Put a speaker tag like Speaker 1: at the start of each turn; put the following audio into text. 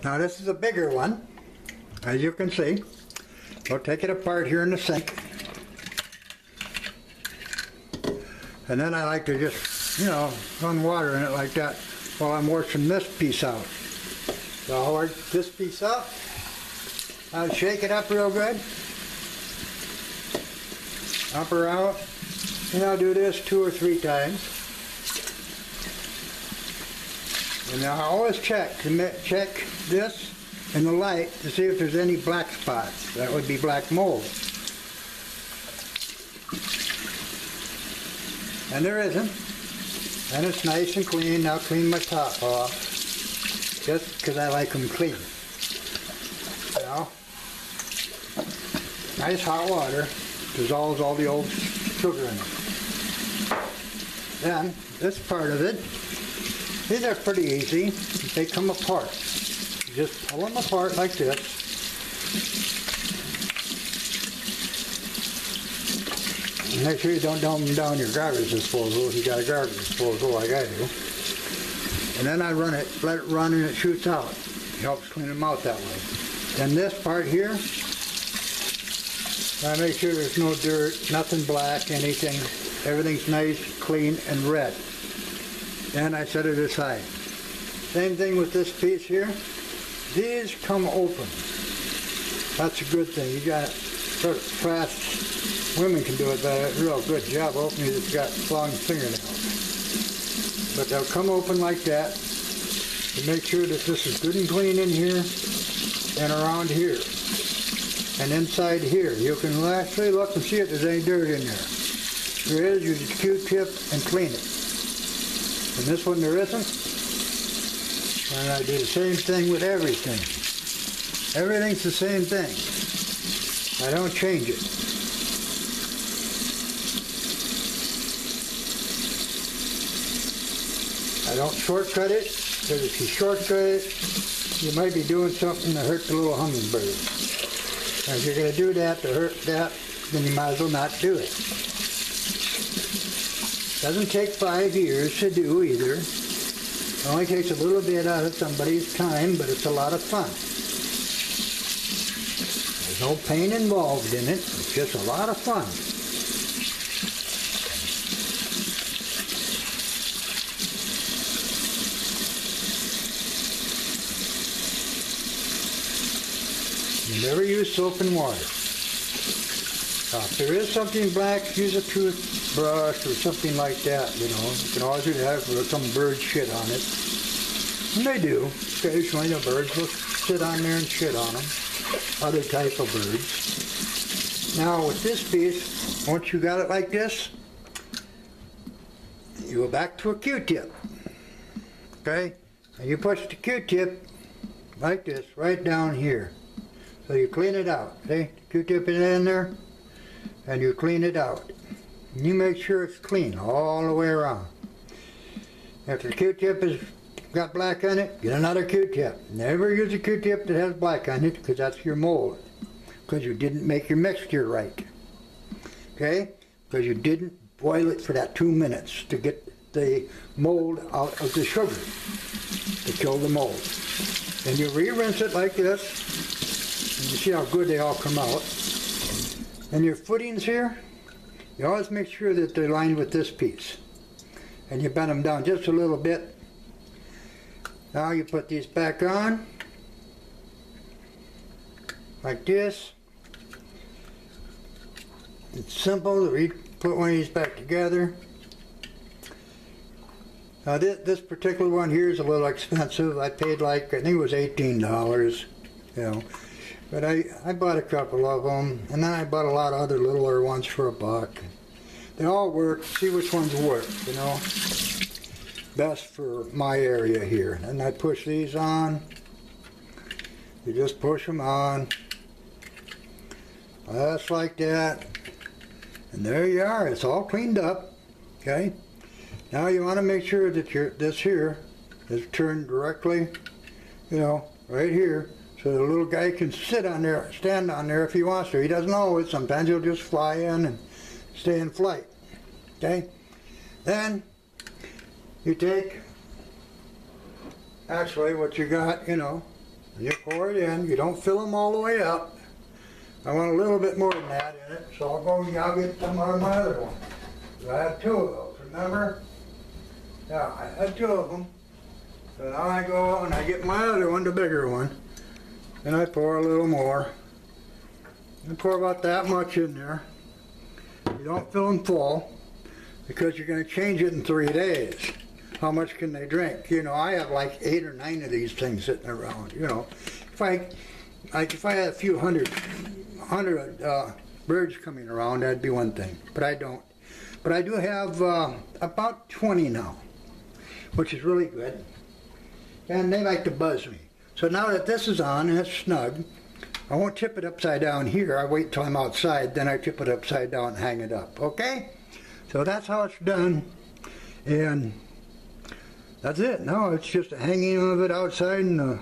Speaker 1: Now this is a bigger one, as you can see. We'll take it apart here in the sink. And then I like to just, run water in it like that while I'm washing this piece out. So I'll work this piece up. I'll shake it up real good. Up or out. And I'll do this 2 or 3 times. And I always check this in the light to see if there's any black spots. That would be black mold. And there isn't. And it's nice and clean. I'll clean my top off. Just because I like them clean. Nice hot water dissolves all the old sugar in it. Then, this part of it, these are pretty easy. They come apart. You just pull them apart like this. And make sure you don't dump them down your garbage disposal if you got a garbage disposal like I do. And then I let it run and it shoots out. It helps clean them out that way. Then this part here, I make sure there's no dirt, nothing black, anything. Everything's nice, clean, and red. Then I set it aside. Same thing with this piece here. These come open. That's a good thing. You got sort of fast. Women can do it, but a real good job opening if you've got long fingernails. But they'll come open like that to make sure that this is good and clean in here and around here. And inside here, you can actually look and see if there's any dirt in there. If there is, use a Q-tip and clean it. And this one there isn't. And I do the same thing with everything. Everything's the same thing. I don't change it. I don't shortcut it, because if you shortcut it, you might be doing something to hurt the little hummingbird. And if you're going to do that to hurt that, then you might as well not do it. Doesn't take 5 years to do either. It only takes a little bit out of somebody's time, but it's a lot of fun. There's no pain involved in it. It's just a lot of fun. You never use soap and water. If there is something black, use a toothbrush or something like that, You can always do that if there's some bird shit on it. And they do. Occasionally the birds will sit on there and shit on them. Other type of birds. Now with this piece, once you got it like this, you go back to a Q-tip. Okay? And you push the Q-tip like this, right down here. So you clean it out. See? Q-tip it in there, and you clean it out. And you make sure it's clean all the way around. If the Q-tip has got black on it, get another Q-tip. Never use a Q-tip that has black on it, because that's your mold. Because you didn't make your mixture right. Okay? Because you didn't boil it for that 2 minutes to get the mold out of the sugar, to kill the mold. Then you re-rinse it like this. And you see how good they all come out. And your footings here, you always make sure that they're lined with this piece. And you bend them down just a little bit. Now you put these back on, like this. It's simple to put one of these back together. Now this particular one here is a little expensive. I paid like, I think it was $18, But I bought a couple of them, and then I bought a lot of other littler ones for $1. They all work. See which ones work, Best for my area here. And I push these on. You just push them on. Just like that. And there you are. It's all cleaned up. Okay? Now you want to make sure that this here is turned directly, right here. So the little guy can sit on there, stand on there if he wants to. He doesn't always. Sometimes he'll just fly in and stay in flight. Okay? Then you take, actually what you got, You pour it in. You don't fill them all the way up. I want a little bit more than that in it, so I'll get some out of my other one. I had 2 of those, remember? Yeah, I had 2 of them. So now I go out and I get my other one, the bigger one, and I pour a little more. I pour about that much in there. You don't fill them full because you're going to change it in 3 days. How much can they drink? You know, I have like 8 or 9 of these things sitting around. You know, if I had a few hundred birds coming around, that'd be one thing. But I don't. But I do have about 20 now, which is really good. And they like to buzz me. So now that this is on and it's snug, I won't tip it upside down here. I wait till I'm outside, then I tip it upside down and hang it up. Okay? So that's how it's done. And that's it. Now it's just a hanging of it outside in the